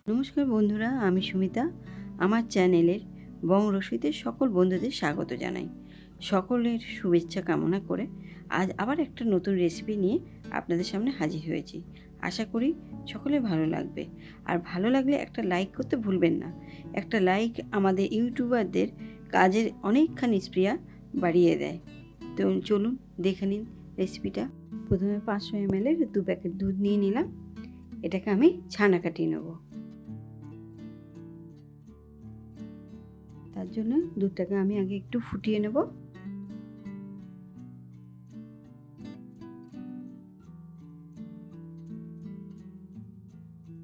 নমস্কার বন্ধুরা, আমি সুমিতা। আমার চ্যানেলের বং রসিদের সকল বন্ধুদের স্বাগত জানাই। সকলের শুভেচ্ছা কামনা করে আজ আবার একটা নতুন রেসিপি নিয়ে আপনাদের সামনে হাজির হয়েছি। আশা করি সকলের ভালো লাগবে। আর ভালো লাগলে একটা লাইক করতে ভুলবেন না। একটা লাইক আমাদের ইউটিউবারদের কাজের অনেকখানি স্প্রিয়া বাড়িয়ে দেয়। তো চলুন দেখে নিন রেসিপিটা। প্রথমে 500 ml 2 প্যাকেট দুধ নিয়ে নিলাম। এটাকে আমি ছানা কাটিয়ে নেব। তার জন্য দুধটাকে আমি আগে একটু ফুটিয়ে নেব।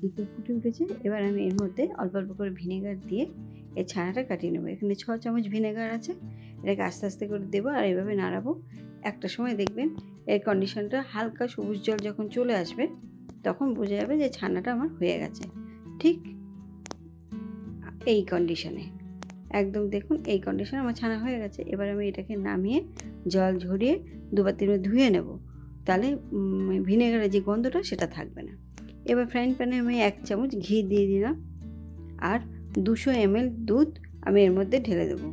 দুধটা ফুটে উঠেছে। এবার আমি এর মধ্যে অল্প অল্প করে ভিনেগার দিয়ে এই ছানাটা কাটিয়ে নেব। এখানে 6 চামচ ভিনেগার আছে। এটাকে আস্তে আস্তে করে দেবো আর এইভাবে নাড়াবো। একটা সময় দেখবেন এর কন্ডিশনটা হালকা সবুজ জল যখন চলে আসবে তখন বোঝা যাবে যে ছানাটা আমার হয়ে গেছে। ঠিক এই কন্ডিশনে একদম দেখুন, এই কন্ডিশনে আমার ছানা হয়ে গেছে। এবার আমি এটাকে নামিয়ে জল ঝরিয়ে দুবার তিনবার ধুয়ে নেব। তাহলে ভিনেগারের যে গন্ধটা সেটা থাকবে না। এবার ফ্রাইং প্যানে আমি 1 চামচ ঘি দিয়ে দিলাম আর 200 ml দুধ আমি এর মধ্যে ঢেলে দেবো।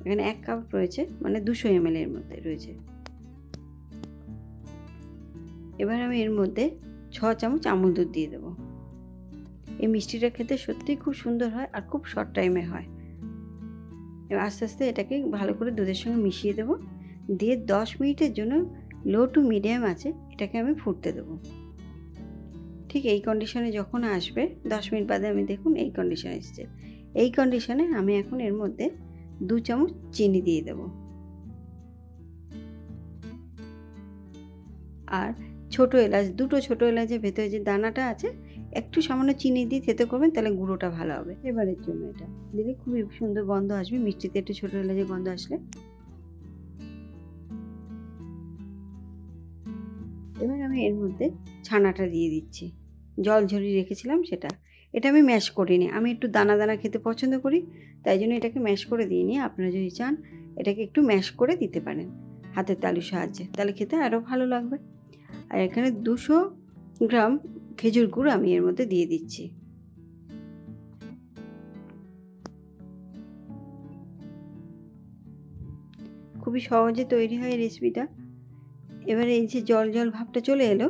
এখানে 1 কাপ রয়েছে, মানে 200 ml এর মধ্যে রয়েছে। এবার আমি এর মধ্যে 6 চামচ আমুল দুধ দিয়ে দেবো। এই মিষ্টিটা খেতে সত্যিই খুব সুন্দর হয় আর খুব শর্ট টাইমে হয়। এবার আস্তে আস্তে এটাকে ভালো করে দুধের সঙ্গে মিশিয়ে দেবো। দিয়ে 10 মিনিটের জন্য লো টু মিডিয়াম আছে এটাকে আমি ফুটতে দেবো। ঠিক এই কন্ডিশনে যখন আসবে 10 মিনিট বাদে আমি দেখুন এই কন্ডিশনে এসছে। এই কন্ডিশনে আমি এখন এর মধ্যে 2 চামচ চিনি দিয়ে দেবো। আর ছোটো এলাচ, দুটো ছোটো এলাচের ভেতরে যে দানাটা আছে একটু সামান্য চিনি দিয়ে থেতো করবেন, তাহলে গুঁড়োটা ভালো হবে। এবারের জন্য এটা দিলে খুবই সুন্দর গন্ধ আসবে, মিষ্টিতে একটু ছোটো এলাচের গন্ধ আসলে। এবার আমি এর মধ্যে ছানাটা দিয়ে দিচ্ছি, জল ঝরিয়ে রেখেছিলাম সেটা। এটা আমি ম্যাশ করিনি, আমি একটু দানা দানা খেতে পছন্দ করি, তাই জন্য এটাকে ম্যাশ করে দিইনি। আপনারা যদি চান এটাকে একটু ম্যাশ করে দিতে পারেন হাতের তালুর সাহায্যে, তাহলে খেতে আরও ভালো লাগবে। আর এখানে 200 গ্রাম খেজুর গুড় আমি এর মধ্যে দিয়ে দিচ্ছি। খুবই সহজে তৈরি হয় এই রেসিপিটা। এবারে এই যে জল জল ভাবটা চলে এলো,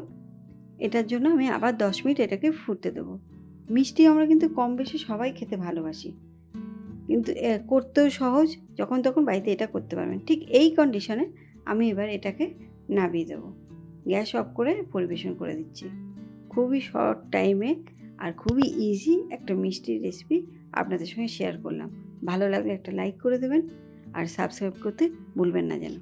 এটার জন্য আমি আবার 10 মিনিট এটাকে ফুটতে দেবো। মিষ্টি আমরা কিন্তু কম বেশি সবাই খেতে ভালোবাসি, কিন্তু করতেও সহজ, যখন তখন বাড়িতে এটা করতে পারবেন। ঠিক এই কন্ডিশনে আমি এবার এটাকে নামিয়ে দেবো। গ্যাস অফ করে পরিবেশন করে দিচ্ছি। খুবই শর্ট টাইমে আর খুবই ইজি একটা মিষ্টির রেসিপি আপনাদের সঙ্গে শেয়ার করলাম। ভালো লাগলে একটা লাইক করে দেবেন আর সাবস্ক্রাইব করতে ভুলবেন না যেন।